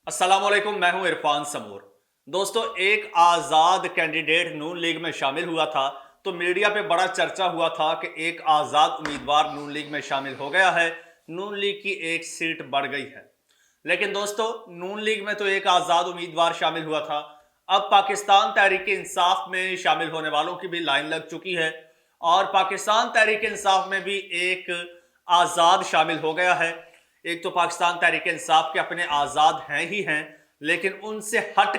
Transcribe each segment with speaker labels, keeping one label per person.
Speaker 1: अस्सलाम वालेकुम, मैं हूं इरफान समूर। दोस्तों, एक आज़ाद कैंडिडेट नून लीग में शामिल हुआ था, तो मीडिया पे बड़ा चर्चा हुआ था कि एक आज़ाद उम्मीदवार नून लीग में शामिल हो गया है, नून लीग की एक सीट बढ़ गई है। लेकिन दोस्तों, नून लीग में तो एक आज़ाद उम्मीदवार शामिल हुआ था, अब पाकिस्तान तहरीक इंसाफ में शामिल होने वालों की भी लाइन लग चुकी है और पाकिस्तान तहरीक इंसाफ में भी एक आज़ाद शामिल हो गया है। एक तो पाकिस्तान तहरीक इंसाफ के अपने आज़ाद हैं ही हैं, लेकिन उनसे हट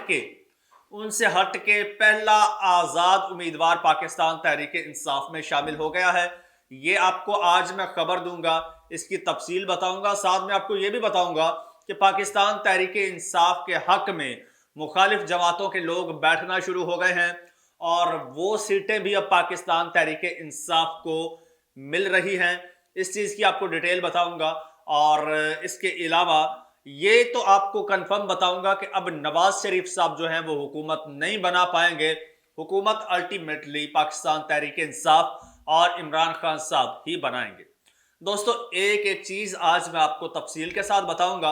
Speaker 1: के पहला आज़ाद उम्मीदवार पाकिस्तान तहरीक इंसाफ में शामिल हो गया है। ये आपको आज मैं खबर दूंगा, इसकी तफसील बताऊंगा, साथ में आपको ये भी बताऊंगा कि पाकिस्तान तहरीक इंसाफ के हक में मुखालिफ जमातों के लोग बैठना शुरू हो गए हैं और वो सीटें भी अब पाकिस्तान तहरीक इंसाफ को मिल रही हैं। इस चीज़ की आपको डिटेल बताऊंगा और इसके अलावा ये तो आपको कंफर्म बताऊंगा कि अब नवाज शरीफ साहब जो हैं वो हुकूमत नहीं बना पाएंगे। हुकूमत अल्टीमेटली पाकिस्तान तहरीक इंसाफ और इमरान खान साहब ही बनाएंगे। दोस्तों, एक एक चीज़ आज मैं आपको तफसील के साथ बताऊंगा,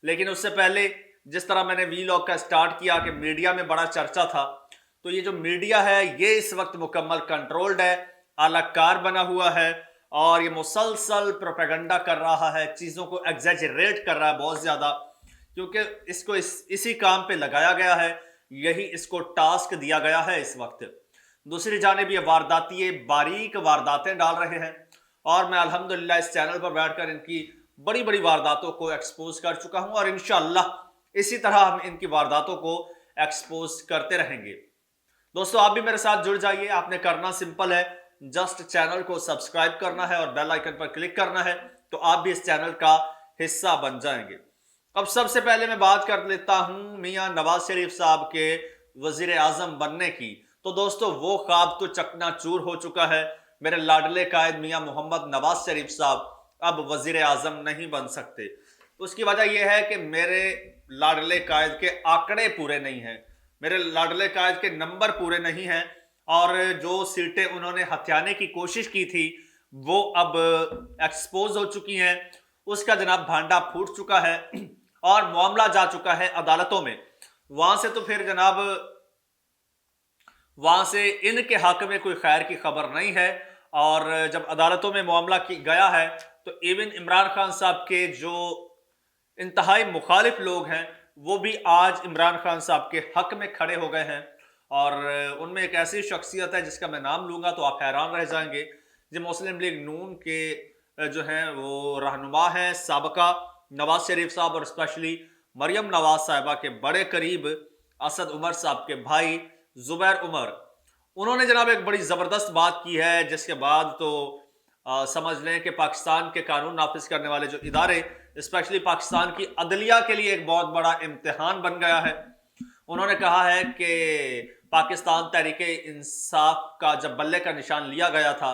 Speaker 1: लेकिन उससे पहले जिस तरह मैंने वीलॉग का स्टार्ट किया कि मीडिया में बड़ा चर्चा था, तो ये जो मीडिया है ये इस वक्त मुकम्मल कंट्रोल्ड है, आलाकार बना हुआ है और ये मुसलसल प्रोपेगेंडा कर रहा है, चीज़ों को एग्जैजरेट कर रहा है बहुत ज़्यादा, क्योंकि इसको इसी काम पे लगाया गया है, यही इसको टास्क दिया गया है इस वक्त। दूसरी जानिब ये वारदाती बारीक वारदातें डाल रहे हैं और मैं अल्हम्दुलिल्लाह इस चैनल पर बैठकर इनकी बड़ी बड़ी वारदातों को एक्सपोज कर चुका हूं और इंशाअल्लाह इसी तरह हम इनकी वारदातों को एक्सपोज करते रहेंगे। दोस्तों, आप भी मेरे साथ जुड़ जाइए। आपने करना सिंपल है, जस्ट चैनल को सब्सक्राइब करना है और बेल आइकन पर क्लिक करना है, तो आप भी इस चैनल का हिस्सा बन जाएंगे। अब सबसे पहले मैं बात कर लेता हूं मियां नवाज शरीफ साहब के वजीर आजम बनने की। तो दोस्तों, वो ख्वाब तो चकनाचूर हो चुका है। मेरे लाडले कायद मियां मोहम्मद नवाज शरीफ साहब अब वजीर आजम नहीं बन सकते। उसकी वजह यह है कि मेरे लाडले कायद के आंकड़े पूरे नहीं हैं, मेरे लाडले कायद के नंबर पूरे नहीं हैं और जो सीटें उन्होंने हथियाने की कोशिश की थी वो अब एक्सपोज हो चुकी हैं। उसका जनाब भांडा फूट चुका है और मामला जा चुका है अदालतों में। वहां से तो फिर जनाब वहां से इनके हक में कोई खैर की खबर नहीं है और जब अदालतों में मामला गया है तो इवन इमरान खान साहब के जो इंतहाई मुखालिफ लोग हैं वो भी आज इमरान खान साहब के हक में खड़े हो गए हैं और उनमें एक ऐसी शख्सियत है जिसका मैं नाम लूंगा तो आप हैरान रह जाएंगे। जो मुस्लिम लीग नून के जो हैं वो रहनुमा हैं साबका, नवाज शरीफ साहब और स्पेशली मरियम नवाज साहिबा के बड़े करीब असद उमर साहब के भाई जुबैर उमर, उन्होंने जनाब एक बड़ी ज़बरदस्त बात की है जिसके बाद तो समझ लें कि पाकिस्तान के कानून नाफिज करने वाले जो इदारे, स्पेशली पाकिस्तान की अदलिया के लिए एक बहुत बड़ा इम्तिहान बन गया है। उन्होंने कहा है कि पाकिस्तान तहरीक इंसाफ का जब बल्ले का निशान लिया गया था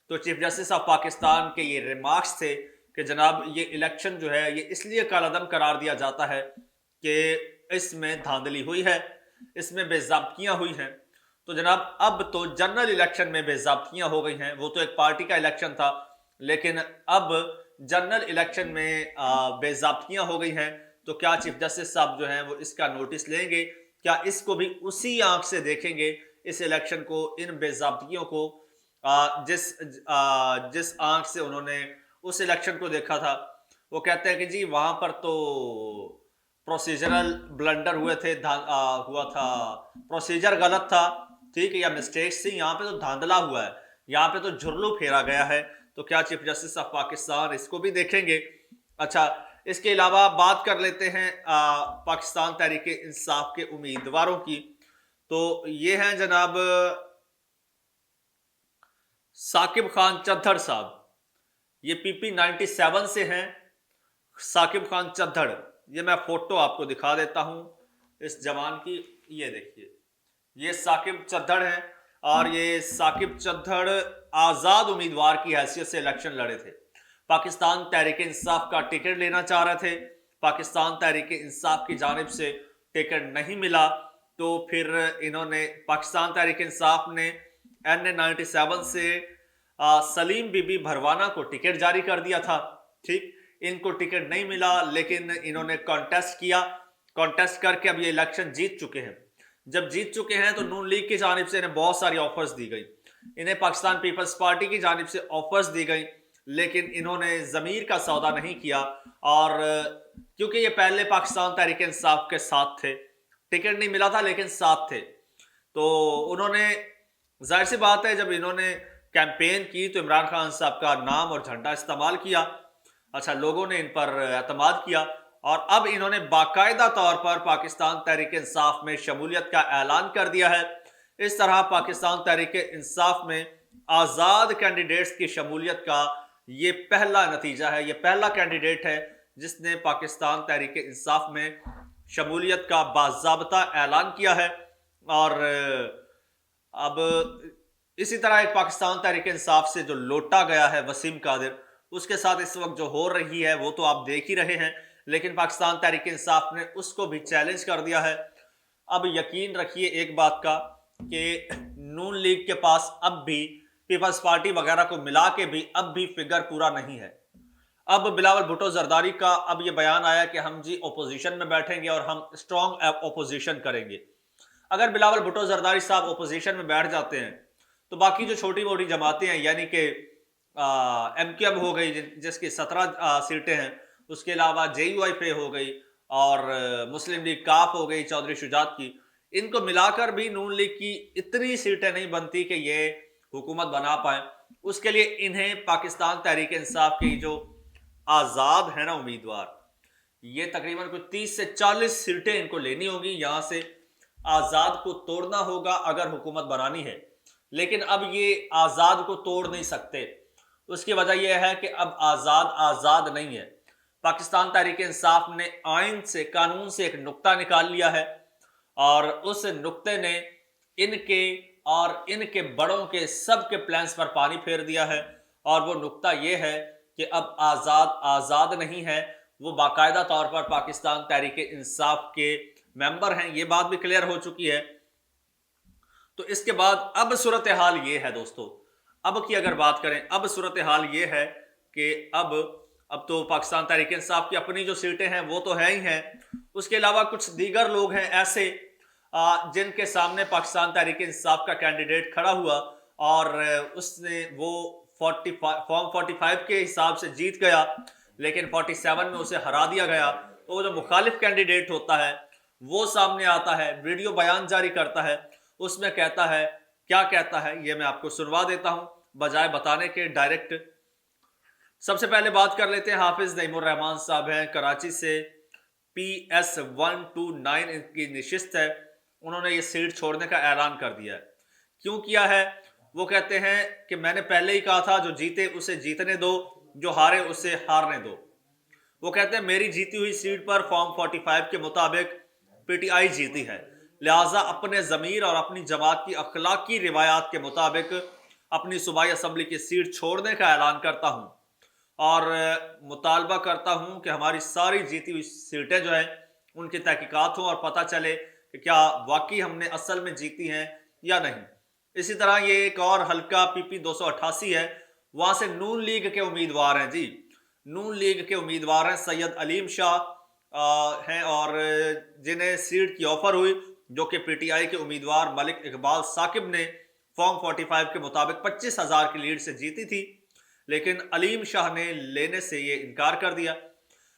Speaker 1: तो चीफ जस्टिस ऑफ पाकिस्तान के ये रिमार्क्स थे कि जनाब ये इलेक्शन जो है ये इसलिए कालादम करार दिया जाता है कि इसमें धांधली हुई है, इसमें बेज़ाब्तियाँ हुई हैं। तो जनाब अब तो जनरल इलेक्शन में बेज़ाब्तियाँ हो गई हैं। वो तो एक पार्टी का इलेक्शन था, लेकिन अब जनरल इलेक्शन में बेज़ाब्तियाँ हो गई हैं। तो क्या चीफ जस्टिस साहब जो हैं वो इसका नोटिस लेंगे? क्या इसको भी उसी आंख से देखेंगे, इस इलेक्शन को, इन बेज़ाब्तियों को, जिस आंख से उन्होंने उस इलेक्शन को देखा था? वो कहते हैं कि जी वहां पर तो प्रोसीजरल ब्लंडर हुए थे, हुआ था, प्रोसीजर गलत था, ठीक है, या मिस्टेक्स थी, यहाँ पे तो धांधला हुआ है, यहाँ पे तो झुर्लू फेरा गया है। तो क्या चीफ जस्टिस ऑफ पाकिस्तान इसको भी देखेंगे? अच्छा, इसके अलावा बात कर लेते हैं पाकिस्तान तहरीक इंसाफ के उम्मीदवारों की। तो ये हैं जनाब साकिब खान चद्दड़ साहब, ये पीपी 97 से हैं। साकिब खान चद्दड़, ये मैं फोटो आपको दिखा देता हूं इस जवान की, ये देखिए, ये साकिब चद्दड़ हैं और ये साकिब चद्दड़ आज़ाद उम्मीदवार की हैसियत से इलेक्शन लड़े थे। पाकिस्तान तहरीक इंसाफ का टिकट लेना चाह रहे थे, पाकिस्तान तहरीक इंसाफ की जानिब से टिकट नहीं मिला तो फिर इन्होंने, पाकिस्तान तहरीक इंसाफ ने NA 97 से सलीम बीबी भरवाना को टिकट जारी कर दिया था। ठीक, इनको टिकट नहीं मिला लेकिन इन्होंने कॉन्टेस्ट किया कॉन्टेस्ट करके अब ये इलेक्शन जीत चुके हैं। जब जीत चुके हैं तो नून लीग की जानिब से इन्हें बहुत सारी ऑफर्स दी गई, इन्हें पाकिस्तान पीपल्स पार्टी की जानिब से ऑफर्स दी गई, लेकिन इन्होंने ज़मीर का सौदा नहीं किया। और क्योंकि ये पहले पाकिस्तान तहरीक इंसाफ के साथ थे, टिकट नहीं मिला था लेकिन साथ थे, तो उन्होंने, जाहिर सी बात है, जब इन्होंने कैंपेन की तो इमरान खान साहब का नाम और झंडा इस्तेमाल किया। अच्छा, लोगों ने इन पर एतमाद किया और अब इन्होंने बाकायदा तौर पर पाकिस्तान तहरीक इंसाफ में शमूलियत का ऐलान कर दिया है। इस तरह पाकिस्तान तहरीक इंसाफ में आज़ाद कैंडिडेट्स की शमूलियत का ये पहला नतीजा है, ये पहला कैंडिडेट है जिसने पाकिस्तान तहरीक इंसाफ में शमूलियत का बाज़ाब्ता ऐलान किया है। और अब इसी तरह एक पाकिस्तान तहरीक इंसाफ से जो लोटा गया है वसीम कादिर, उसके साथ इस वक्त जो हो रही है वो तो आप देख ही रहे हैं, लेकिन पाकिस्तान तहरीक इंसाफ ने उसको भी चैलेंज कर दिया है। अब यकीन रखिए एक बात का कि नून लीग के पास अब भी पीपल्स पार्टी वगैरह को मिला के भी अब भी फिगर पूरा नहीं है। अब बिलावल भुट्टो जरदारी का अब ये बयान आया कि हम जी ओपोजिशन में बैठेंगे और हम स्ट्रॉन्ग ओपोजिशन करेंगे। अगर बिलावल भुट्टो जरदारी साहब ओपोजिशन में बैठ जाते हैं तो बाकी जो छोटी मोटी जमातें हैं, यानी कि MQM हो गई जिसकी 17 सीटें हैं, उसके अलावा JUIF हो गई और मुस्लिम लीग काफ हो गई चौधरी शुजात की, इनको मिलाकर भी नून लीग की इतनी सीटें नहीं बनती कि ये हुकूमत बना पाए। उसके लिए इन्हें पाकिस्तान तहरीक इंसाफ की जो आज़ाद है ना उम्मीदवार, ये तकरीबन कुछ 30 से 40 सीटें इनको लेनी होगी। यहाँ से आज़ाद को तोड़ना होगा अगर हुकूमत बनानी है, लेकिन अब ये आज़ाद को तोड़ नहीं सकते। उसकी वजह यह है कि अब आज़ाद नहीं है। पाकिस्तान तहरीक इंसाफ ने आइन से, कानून से एक नुक्ता निकाल लिया है और उस नुक्ते ने इनके और इनके बड़ों के सब के प्लान्स पर पानी फेर दिया है। और वो नुक्ता ये है कि अब आज़ाद नहीं है, वो बाकायदा तौर पर पाकिस्तान तहरीक इंसाफ के मेंबर हैं। ये बात भी क्लियर हो चुकी है। तो इसके बाद अब सूरत हाल ये है दोस्तों, अब की अगर बात करें, अब सूरत हाल ये है कि अब तो पाकिस्तान तहरीक इंसाफ की अपनी जो सीटें हैं वो तो है ही हैं, उसके अलावा कुछ दीगर लोग हैं ऐसे जिनके सामने पाकिस्तान तहरीक इंसाफ का कैंडिडेट खड़ा हुआ और उसने वो फॉर्म 45 के हिसाब से जीत गया, लेकिन 47 में उसे हरा दिया गया। तो वो जो मुखालिफ कैंडिडेट होता है वो सामने आता है, वीडियो बयान जारी करता है, उसमें कहता है, क्या कहता है ये मैं आपको सुनवा देता हूं बजाय बताने के डायरेक्ट। सबसे पहले बात कर लेते हैं, हाफिज नईमुर रहमान साहब हैं कराची से, PS 129 इनकी निशिस्त है। उन्होंने ये सीट छोड़ने का ऐलान कर दिया है। क्यों किया है? वो कहते हैं कि मैंने पहले ही कहा था जो जीते उसे जीतने दो, जो हारे उसे हारने दो। वो कहते हैं मेरी जीती हुई सीट पर फॉर्म 45 के मुताबिक PTI जीती है, लिहाजा अपने ज़मीर और अपनी जमात की अखलाकी रिवायात के मुताबिक अपनी सूबाई असम्बली की सीट छोड़ने का ऐलान करता हूँ और मुतालबा करता हूँ कि हमारी सारी जीती हुई सीटें जो हैं उनकी तहकीकात हों और पता चले कि क्या वाकई हमने असल में जीती हैं या नहीं। इसी तरह ये एक और हल्का PP 288 है, वहाँ से नून लीग के उम्मीदवार हैं जी, नून लीग के उम्मीदवार हैं सैयद अलीम शाह हैं और जिन्हें सीट की ऑफर हुई, जो कि PTI के उम्मीदवार मलिक इकबाल साकिब ने फॉर्म 45 के मुताबिक 25,000 की लीड से जीती थी, लेकिन अलीम शाह ने लेने से ये इनकार कर दिया।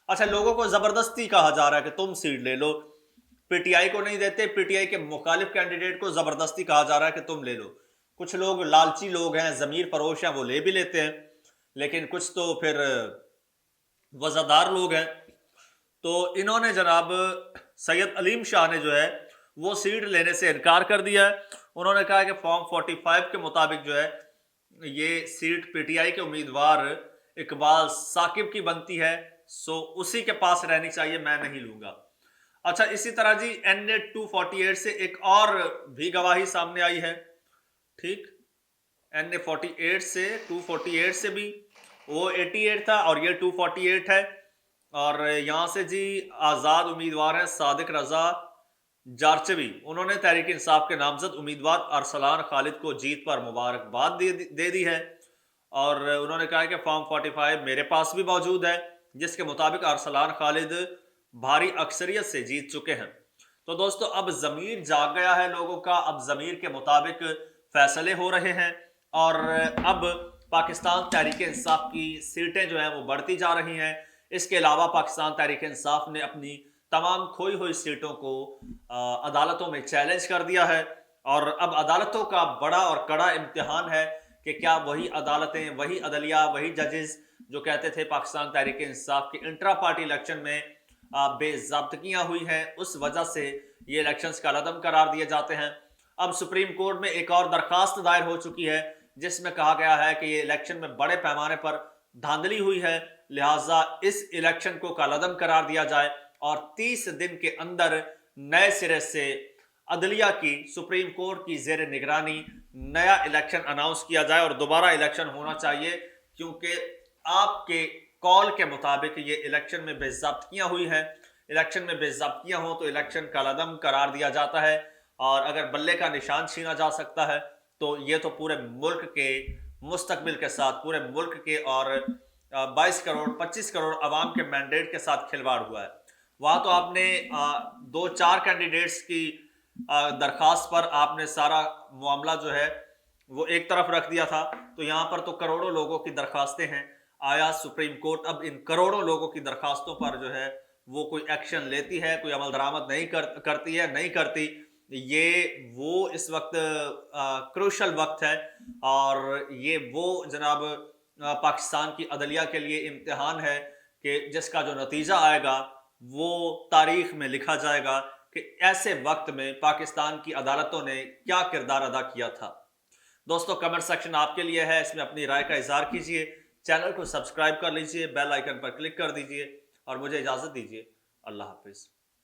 Speaker 1: अच्छा, लोगों को ज़बरदस्ती कहा जा रहा है कि तुम सीट ले लो, PTI को नहीं देते, PTI के मुखालिफ कैंडिडेट को ज़बरदस्ती कहा जा रहा है कि तुम ले लो। कुछ लोग लालची लोग हैं, ज़मीर फरोश हैं, वो ले भी लेते हैं, लेकिन कुछ तो फिर वज़ादार लोग हैं। तो इन्होंने जनाब सैयद अलीम शाह ने जो है वो सीट लेने से इनकार कर दिया है। उन्होंने कहा कि फॉर्म 45 के मुताबिक जो है ये सीट PTI के उम्मीदवार इकबाल साकिब की बनती है, सो उसी के पास रहनी चाहिए, मैं नहीं लूँगा। अच्छा, इसी तरह जी NA 248 से एक और भी गवाही सामने आई है। ठीक, NA 48 से 248 से भी, वो 88 था और ये 248 है। और यहाँ से जी आज़ाद उम्मीदवार हैं सादिक रज़ा जारचवी, उन्होंने तहरीक इंसाफ के नामजद उम्मीदवार अरसलान खालिद को जीत पर मुबारकबाद दे दी है और उन्होंने कहा कि फॉर्म 45 मेरे पास भी मौजूद है, जिसके मुताबिक अरसलान खालिद भारी अक्सरियत से जीत चुके हैं। तो दोस्तों अब ज़मीर जाग गया है लोगों का, अब ज़मीर के मुताबिक फैसले हो रहे हैं और अब पाकिस्तान तहरीक-ए-इंसाफ की सीटें जो हैं वो बढ़ती जा रही हैं। इसके अलावा पाकिस्तान तहरीक-ए-इंसाफ ने अपनी तमाम खोई हुई सीटों को अदालतों में चैलेंज कर दिया है और अब अदालतों का बड़ा और कड़ा इम्तिहान है कि क्या वही अदालतें, वही अदलिया, वही जजेस जो कहते थे पाकिस्तान तहरीक-ए-इंसाफ के इंट्रा पार्टी इलेक्शन में बेज़ाब्तगियाँ हुई हैं, उस वजह से ये इलेक्शंस कलअदम करार दिए जाते हैं। अब सुप्रीम कोर्ट में एक और दरखास्त दायर हो चुकी है जिसमें कहा गया है कि ये इलेक्शन में बड़े पैमाने पर धांधली हुई है, लिहाजा इस इलेक्शन को कलअदम करार दिया जाए और 30 दिन के अंदर नए सिरे से अदलिया की सुप्रीम कोर्ट की जेर निगरानी नया इलेक्शन अनाउंस किया जाए और दोबारा इलेक्शन होना चाहिए, क्योंकि आपके कॉल के मुताबिक ये इलेक्शन में बेज़ाब्तगियाँ हुई हैं। इलेक्शन में बेज़ाब्तगियाँ हो तो इलेक्शन कलअदम करार दिया जाता है और अगर बल्ले का निशान छीना जा सकता है तो ये तो पूरे मुल्क के मुस्तकबिल के साथ, पूरे मुल्क के और 22 करोड़ 25 करोड़ अवाम के मैंडेट के साथ खिलवाड़ हुआ है। वहाँ तो आपने 2-4 कैंडिडेट्स की दरखास्त पर आपने सारा मामला जो है वो एक तरफ रख दिया था, तो यहाँ पर तो करोड़ों लोगों की दरखास्तें हैं। आया सुप्रीम कोर्ट अब इन करोड़ों लोगों की दरखास्तों पर जो है वो कोई एक्शन लेती है, कोई अमल दरामद नहीं करती है, नहीं करती। ये वो इस वक्त क्रूशल वक्त है और ये वो जनाब पाकिस्तान की अदलिया के लिए इम्तिहान है कि जिसका जो नतीजा आएगा वो तारीख में लिखा जाएगा कि ऐसे वक्त में पाकिस्तान की अदालतों ने क्या किरदार अदा किया था। दोस्तों कमेंट सेक्शन आपके लिए है, इसमें अपनी राय का इज़हार कीजिए, चैनल को सब्सक्राइब कर लीजिए, बेल आइकन पर क्लिक कर दीजिए और मुझे इजाज़त दीजिए। अल्लाह हाफिज़।